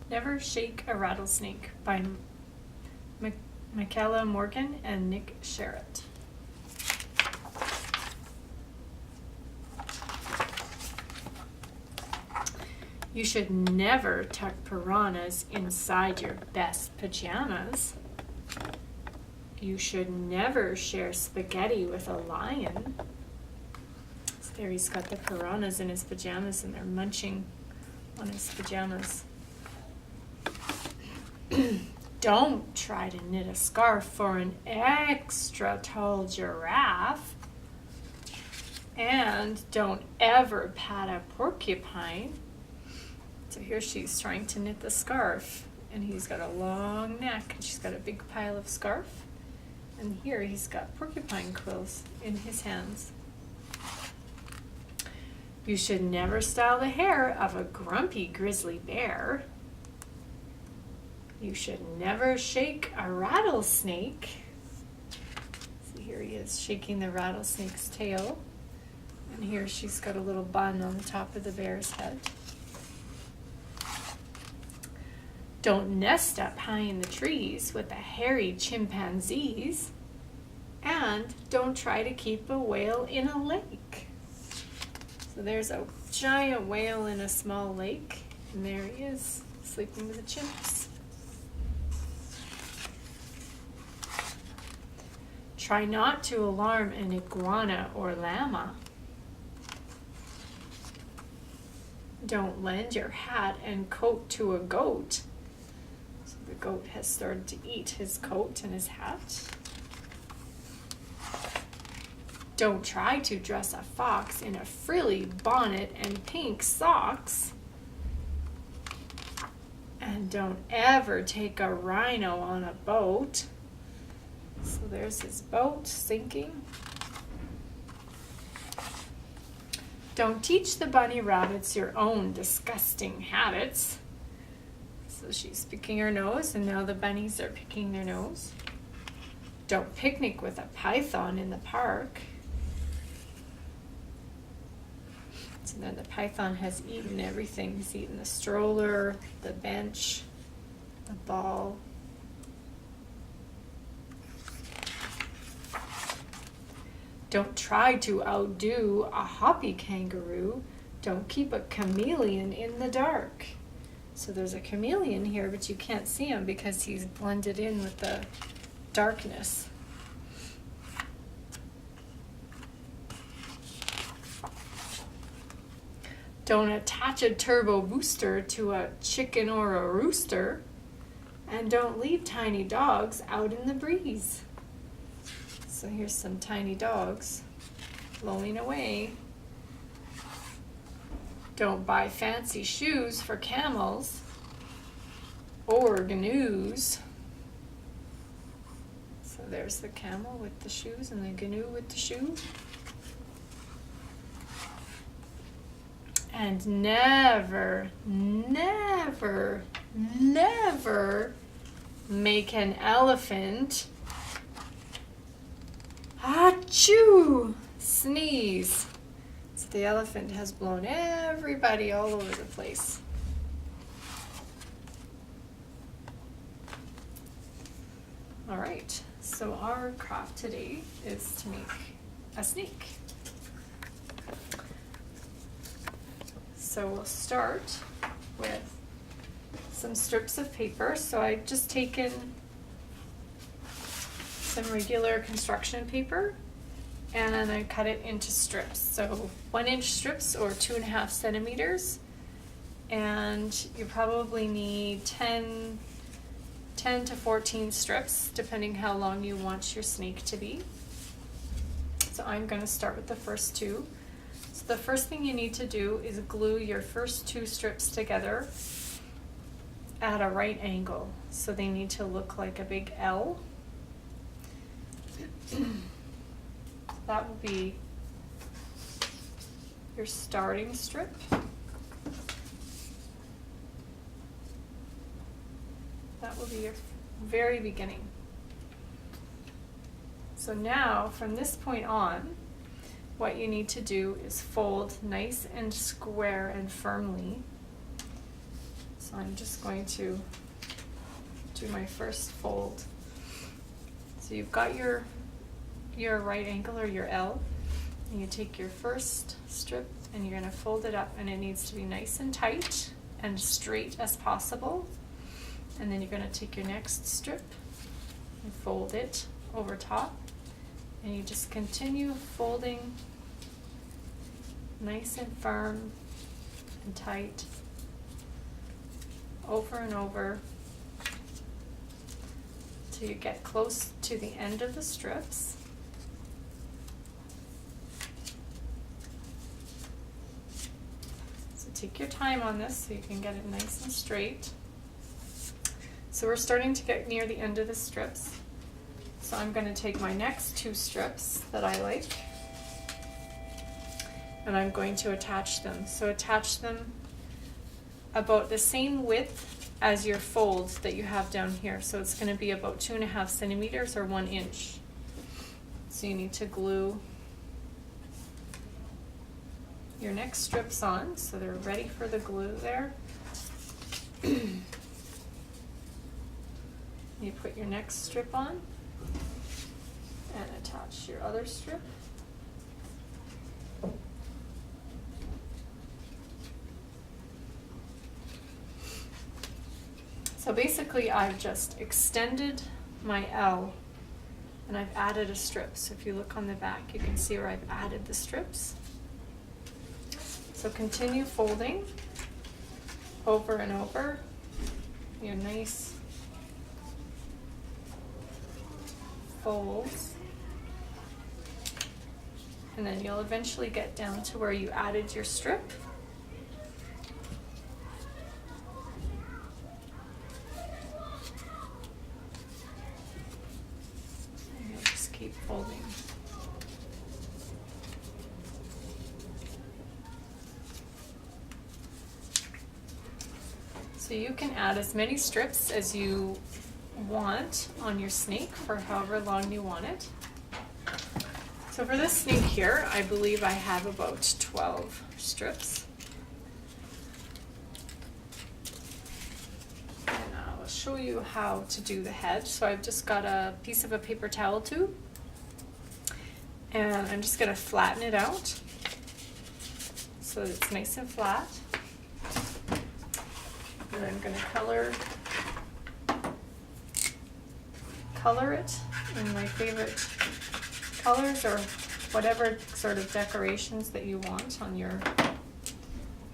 Never Shake a Rattlesnake by Michaela Morgan and Nick Sherritt. You should never tuck piranhas inside your best pajamas. You should never share spaghetti with a lion. So there he's got the piranhas in his pajamas and they're munching on his pajamas. Don't try to knit a scarf for an extra tall giraffe. And don't ever pat a porcupine. So here she's trying to knit the scarf, and he's got a long neck, and she's got a big pile of scarf. And here he's got porcupine quills in his hands. You should never style the hair of a grumpy grizzly bear. You should never shake a rattlesnake. So here he is shaking the rattlesnake's tail. And here she's got a little bun on the top of the bear's head. Don't nest up high in the trees with the hairy chimpanzees. And don't try to keep a whale in a lake. So there's a giant whale in a small lake. And there he is, sleeping with the chimps. Try not to alarm an iguana or llama. Don't lend your hat and coat to a goat. So the goat has started to eat his coat and his hat. Don't try to dress a fox in a frilly bonnet and pink socks. And don't ever take a rhino on a boat. So there's his boat sinking. Don't teach the bunny rabbits your own disgusting habits. So she's picking her nose, and now the bunnies are picking their nose. Don't picnic with a python in the park. So then the python has eaten everything. He's eaten the stroller, the bench, the ball. Don't try to outdo a hoppy kangaroo. Don't keep a chameleon in the dark. So there's a chameleon here, but you can't see him because he's blended in with the darkness. Don't attach a turbo booster to a chicken or a rooster. And don't leave tiny dogs out in the breeze. So here's some tiny dogs blowing away. Don't buy fancy shoes for camels or gnu's. So there's the camel with the shoes and the gnu with the shoe. And never, never, never make an elephant achoo! Sneeze. So the elephant has blown everybody all over the place. All right, so our craft today is to make a snake. So we'll start with some strips of paper. So I've just taken some regular construction paper and I cut it into strips. So 1-inch strips or 2.5 centimeters. And you probably need 10 to 14 strips, depending how long you want your snake to be. So I'm going to start with the first two. So the first thing you need to do is glue your first 2 strips together at a right angle. So they need to look like a big L. That will be your starting strip. That will be your very beginning. So now, from this point on, what you need to do is fold nice and square and firmly. So I'm just going to do my first fold. So you've got your right angle or your L, and you take your first strip and you're going to fold it up, and it needs to be nice and tight and straight as possible. And then you're going to take your next strip and fold it over top, and you just continue folding nice and firm and tight over and over till you get close to the end of the strips. So take your time on this so you can get it nice and straight. So we're starting to get near the end of the strips. So I'm going to take my next two strips that I like, and I'm going to attach them. So attach them about the same width as your fold that you have down here. So it's going to be about 2.5 centimeters or 1 inch. So you need to glue your next strips on so they're ready for the glue there. You put your next strip on and attach your other strip. So basically I've just extended my L and I've added a strip. So if you look on the back, you can see where I've added the strips. So continue folding over and over your nice folds, and then you'll eventually get down to where you added your strip. And you'll just keep folding. So you can add as many strips as you want on your snake for however long you want it. So for this snake here, I believe I have about 12 strips. And I'll show you how to do the head. So I've just got a piece of a paper towel tube, and I'm just going to flatten it out so that it's nice and flat. And I'm going to color it in my favorite colors, or whatever sort of decorations that you want on your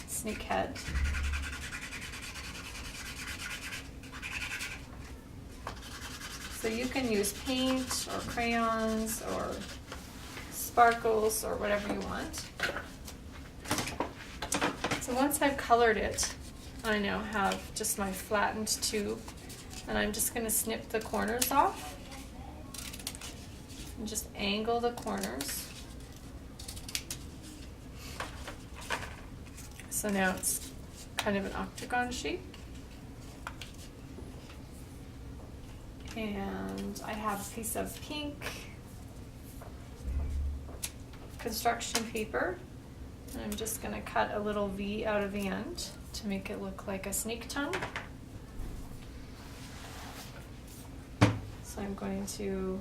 snake head. So you can use paint or crayons or sparkles or whatever you want. So once I've colored it, I now have just my flattened tube, and I'm just going to snip the corners off and just angle the corners. So now it's kind of an octagon shape. And I have a piece of pink construction paper, and I'm just going to cut a little V out of the end to make it look like a snake tongue. So I'm going to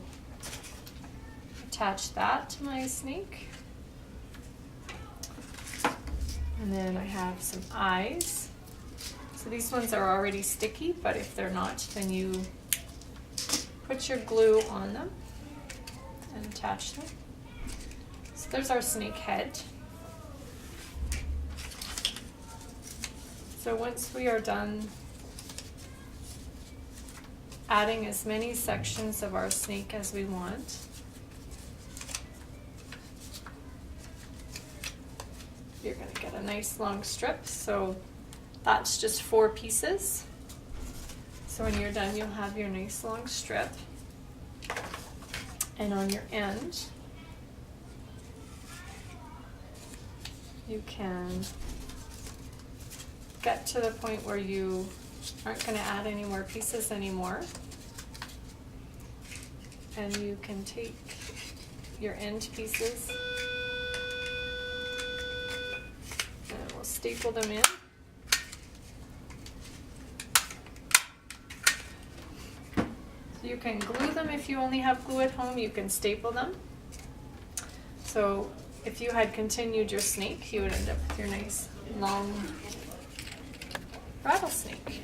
attach that to my snake. And then I have some eyes. So these ones are already sticky, but if they're not, then you put your glue on them and attach them. So there's our snake head. So once we are done adding as many sections of our snake as we want, you're going to get a nice long strip. So that's just 4 pieces. So when you're done, you'll have your nice long strip. And on your end, you can get to the point where you aren't going to add any more pieces anymore. And you can take your end pieces and we'll staple them in. You can glue them if you only have glue at home. You can staple them. So if you had continued your snake, you would end up with your nice long rattlesnake.